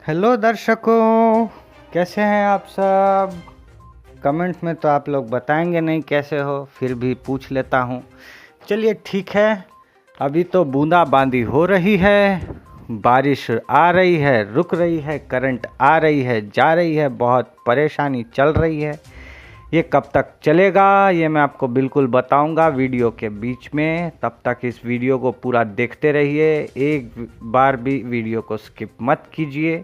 Hello दर्शकों, कैसे हैं आप सब। कमेंट में तो आप लोग बताएंगे नहीं कैसे हो, फिर भी पूछ लेता हूँ। चलिए ठीक है। अभी तो बूंदाबांदी हो रही है, बारिश आ रही है, रुक रही है, करंट आ रही है, जा रही है, बहुत परेशानी चल रही है। ये कब तक चलेगा ये मैं आपको बिल्कुल बताऊंगा वीडियो के बीच में। तब तक इस वीडियो को पूरा देखते रहिए, एक बार भी वीडियो को स्किप मत कीजिए।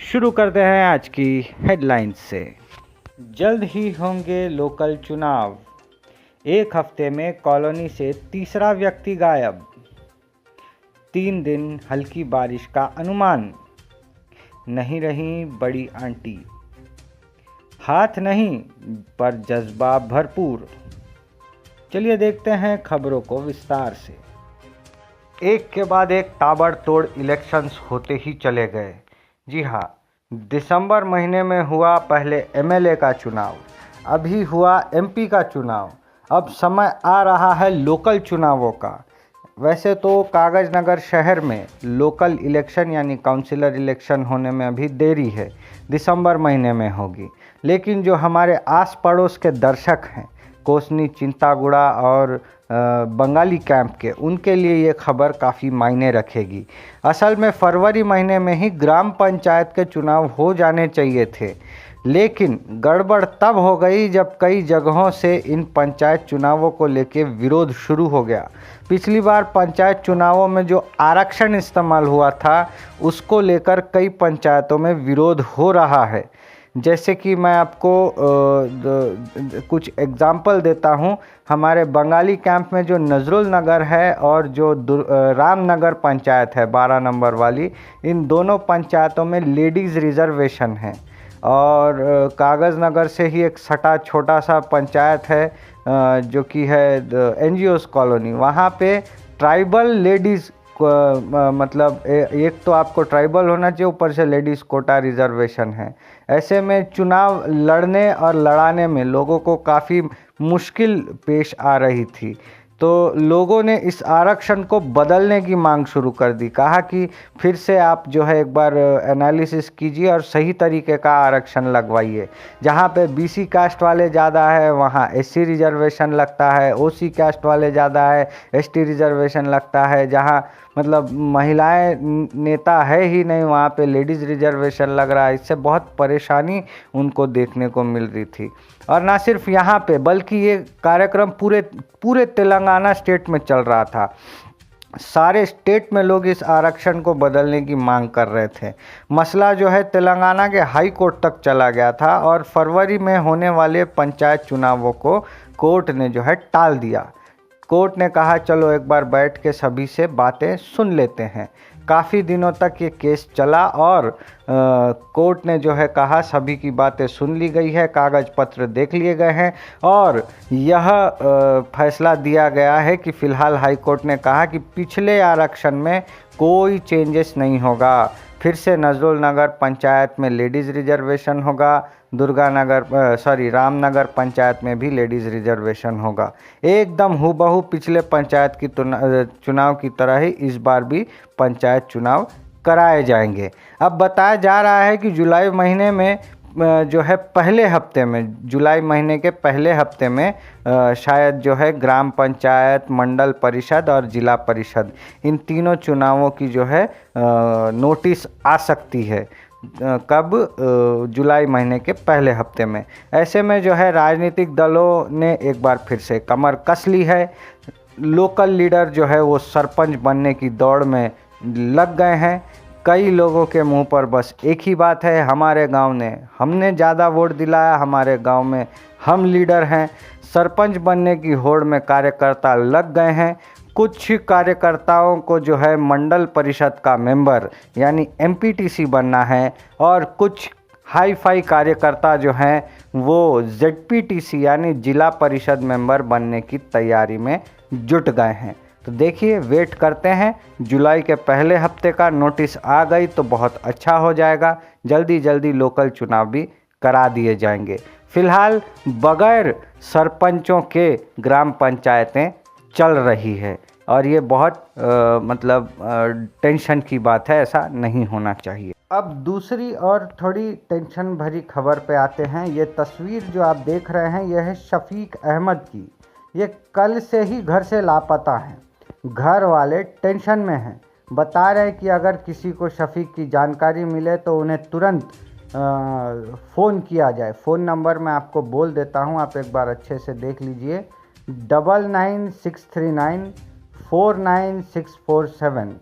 शुरू करते हैं आज की हेडलाइंस से। जल्द ही होंगे लोकल चुनाव, एक हफ्ते में कॉलोनी से तीसरा व्यक्ति गायब, 3 दिन हल्की बारिश का अनुमान, नहीं रही बड़ी आंटी, हाथ नहीं पर जज्बा भरपूर। चलिए देखते हैं खबरों को विस्तार से। एक के बाद एक ताबड़तोड़ इलेक्शंस होते ही चले गए। जी हाँ, दिसंबर महीने में हुआ पहले एमएलए का चुनाव, अभी हुआ एमपी का चुनाव, अब समय आ रहा है लोकल चुनावों का। वैसे तो कागजनगर शहर में लोकल इलेक्शन यानी काउंसिलर इलेक्शन होने में अभी देरी है, दिसंबर महीने में होगी। लेकिन जो हमारे आस पड़ोस के दर्शक हैं, कोसनी, चिंतागुड़ा और बंगाली कैंप के, उनके लिए ये खबर काफ़ी मायने रखेगी। असल में फरवरी महीने में ही ग्राम पंचायत के चुनाव हो जाने चाहिए थे, लेकिन गड़बड़ तब हो गई जब कई जगहों से इन पंचायत चुनावों को लेकर विरोध शुरू हो गया। पिछली बार पंचायत चुनावों में जो आरक्षण इस्तेमाल हुआ था, उसको लेकर कई पंचायतों में विरोध हो रहा है। जैसे कि मैं आपको कुछ एग्जाम्पल देता हूँ। हमारे बंगाली कैंप में जो नजरुल नगर है और जो रामनगर पंचायत है 12 नंबर वाली, इन दोनों पंचायतों में लेडीज़ रिजर्वेशन है। और कागज़ नगर से ही एक सटा छोटा सा पंचायत है जो कि है एनजीओस कॉलोनी, वहाँ पे ट्राइबल लेडीज़ मतलब एक तो आपको ट्राइबल होना चाहिए, ऊपर से लेडीज़ कोटा रिजर्वेशन है। ऐसे में चुनाव लड़ने और लड़ाने में लोगों को काफ़ी मुश्किल पेश आ रही थी। तो लोगों ने इस आरक्षण को बदलने की मांग शुरू कर दी। कहा कि फिर से आप जो है एक बार एनालिसिस कीजिए और सही तरीके का आरक्षण लगवाइए। जहाँ पे बीसी कास्ट वाले ज़्यादा है वहाँ एससी रिजर्वेशन लगता है, ओसी कास्ट वाले ज़्यादा है एसटी रिजर्वेशन लगता है, जहाँ मतलब महिलाएं नेता है ही नहीं वहाँ पे लेडीज़ रिजर्वेशन लग रहा है। इससे बहुत परेशानी उनको देखने को मिल रही थी। और ना सिर्फ यहाँ पे बल्कि ये कार्यक्रम पूरे तेलंगाना स्टेट में चल रहा था। सारे स्टेट में लोग इस आरक्षण को बदलने की मांग कर रहे थे। मसला जो है तेलंगाना के हाई कोर्ट तक चला गया था और फरवरी में होने वाले पंचायत चुनावों को कोर्ट ने जो है टाल दिया। कोर्ट ने कहा चलो एक बार बैठ के सभी से बातें सुन लेते हैं। काफ़ी दिनों तक ये केस चला और कोर्ट ने जो है कहा सभी की बातें सुन ली गई है, कागज़ पत्र देख लिए गए हैं और यह फैसला दिया गया है कि फ़िलहाल हाई कोर्ट ने कहा कि पिछले आरक्षण में कोई चेंजेस नहीं होगा। फिर से नजरुल नगर पंचायत में लेडीज़ रिजर्वेशन होगा, रामनगर पंचायत में भी लेडीज़ रिजर्वेशन होगा। एकदम हूबहू पिछले पंचायत की चुनाव की तरह ही इस बार भी पंचायत चुनाव कराए जाएंगे। अब बताया जा रहा है कि जुलाई महीने में जो है पहले हफ्ते में, जुलाई महीने के पहले हफ्ते में शायद जो है ग्राम पंचायत, मंडल परिषद और जिला परिषद, इन तीनों चुनावों की जो है नोटिस आ सकती है। कब? जुलाई महीने के पहले हफ्ते में। ऐसे में जो है राजनीतिक दलों ने एक बार फिर से कमर कस ली है। लोकल लीडर जो है वो सरपंच बनने की दौड़ में लग गए हैं। कई लोगों के मुंह पर बस एक ही बात है, हमारे गांव ने, हमने ज़्यादा वोट दिलाया, हमारे गांव में हम लीडर हैं। सरपंच बनने की होड़ में कार्यकर्ता लग गए हैं। कुछ कार्यकर्ताओं को जो है मंडल परिषद का मेंबर यानी एमपीटीसी बनना है और कुछ हाई फाई कार्यकर्ता जो हैं वो जेडपीटीसी यानी जिला परिषद मेंबर बनने की तैयारी में जुट गए हैं। तो देखिए, वेट करते हैं। जुलाई के पहले हफ्ते का नोटिस आ गई तो बहुत अच्छा हो जाएगा, जल्दी जल्दी लोकल चुनाव भी करा दिए जाएंगे। फिलहाल बगैर सरपंचों के ग्राम पंचायतें चल रही है और ये बहुत टेंशन की बात है, ऐसा नहीं होना चाहिए। अब दूसरी और थोड़ी टेंशन भरी खबर पे आते हैं। ये तस्वीर जो आप देख रहे हैं यह है शफीक अहमद की। ये कल से ही घर से लापता हैं। घर वाले टेंशन में हैं, बता रहे हैं कि अगर किसी को शफीक की जानकारी मिले तो उन्हें तुरंत फ़ोन किया जाए। फ़ोन नंबर मैं आपको बोल देता हूँ, आप एक बार अच्छे से देख लीजिए। 9963949647।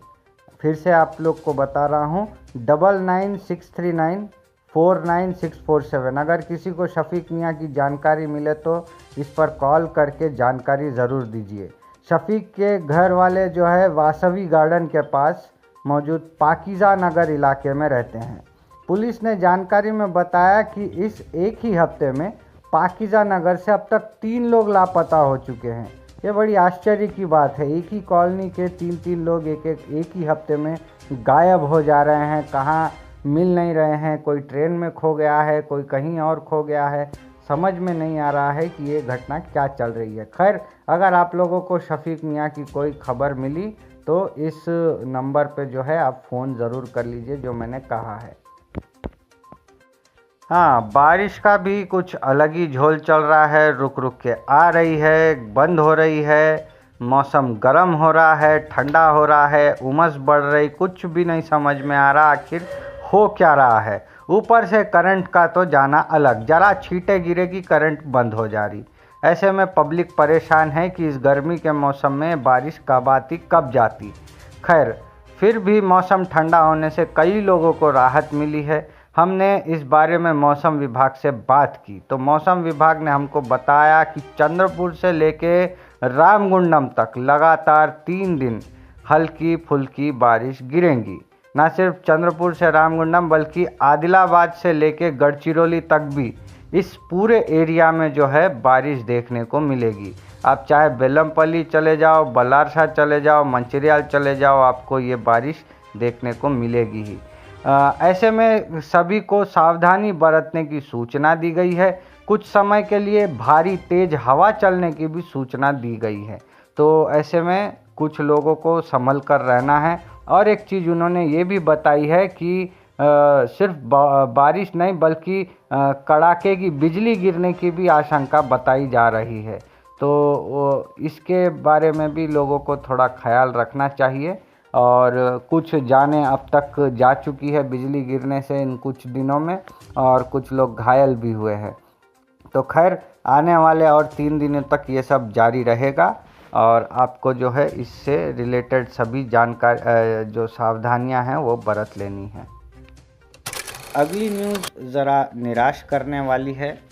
फिर से आप लोग को बता रहा हूँ, 9963949647। अगर किसी को शफीक मियाँ की जानकारी मिले तो इस पर कॉल करके जानकारी ज़रूर दीजिए। शफीक के घर वाले जो है वासवी गार्डन के पास मौजूद पाकीज़ा नगर इलाके में रहते हैं। पुलिस ने जानकारी में बताया कि इस एक ही हफ्ते में पाकीज़ा नगर से अब तक 3 लोग लापता हो चुके हैं। ये बड़ी आश्चर्य की बात है। एक ही कॉलोनी के 3 लोग एक ही हफ्ते में गायब हो जा रहे हैं, कहाँ मिल नहीं रहे हैं। कोई ट्रेन में खो गया है, कोई कहीं और खो गया है। समझ में नहीं आ रहा है कि ये घटना क्या चल रही है। खैर, अगर आप लोगों को शफीक मियाँ की कोई खबर मिली तो इस नंबर पे जो है आप फ़ोन ज़रूर कर लीजिए जो मैंने कहा है। हाँ, बारिश का भी कुछ अलग ही झोल चल रहा है। रुक रुक के आ रही है, बंद हो रही है। मौसम गर्म हो रहा है, ठंडा हो रहा है, उमस बढ़ रही, कुछ भी नहीं समझ में आ रहा आखिर हो क्या रहा है। ऊपर से करंट का तो जाना अलग, ज़रा छींटे गिरेगी करंट बंद हो जा रही। ऐसे में पब्लिक परेशान है कि इस गर्मी के मौसम में बारिश कब आती कब जाती। खैर, फिर भी मौसम ठंडा होने से कई लोगों को राहत मिली है। हमने इस बारे में मौसम विभाग से बात की तो मौसम विभाग ने हमको बताया कि चंद्रपुर से लेके रामगुंडम तक लगातार 3 दिन हल्की फुल्की बारिश गिरेंगी। न सिर्फ चंद्रपुर से रामगुंडम बल्कि आदिलाबाद से लेके गढ़चिरौली तक भी इस पूरे एरिया में जो है बारिश देखने को मिलेगी। आप चाहे बेलमपल्ली चले जाओ, बल्लारसा चले जाओ, मंचिरियाल चले जाओ, आपको ये बारिश देखने को मिलेगी ही। ऐसे में सभी को सावधानी बरतने की सूचना दी गई है। कुछ समय के लिए भारी तेज हवा चलने की भी सूचना दी गई है। तो ऐसे में कुछ लोगों को संभल कर रहना है। और एक चीज़ उन्होंने ये भी बताई है कि सिर्फ बारिश नहीं बल्कि कड़ाके की बिजली गिरने की भी आशंका बताई जा रही है। तो इसके बारे में भी लोगों को थोड़ा ख्याल रखना चाहिए। और कुछ जानें अब तक जा चुकी है बिजली गिरने से इन कुछ दिनों में, और कुछ लोग घायल भी हुए हैं। तो खैर, आने वाले और 3 दिनों तक ये सब जारी रहेगा और आपको जो है इससे रिलेटेड सभी जानकारी जो सावधानियां हैं वो बरत लेनी है। अगली न्यूज़ ज़रा निराश करने वाली है।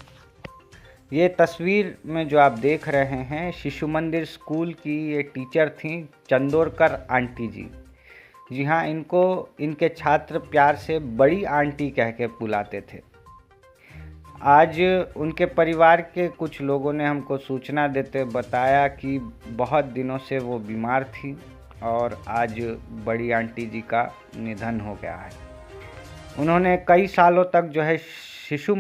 ये तस्वीर में जो आप देख रहे हैं शिशु मंदिर स्कूल की ये टीचर थी चंदोरकर आंटी जी। जी हाँ, इनको इनके छात्र प्यार से बड़ी आंटी कह के बुलाते थे। आज उनके परिवार के कुछ लोगों ने हमको सूचना देते बताया कि बहुत दिनों से वो बीमार थी और आज बड़ी आंटी जी का निधन हो गया है। उन्होंने कई सालों तक जो है शिशु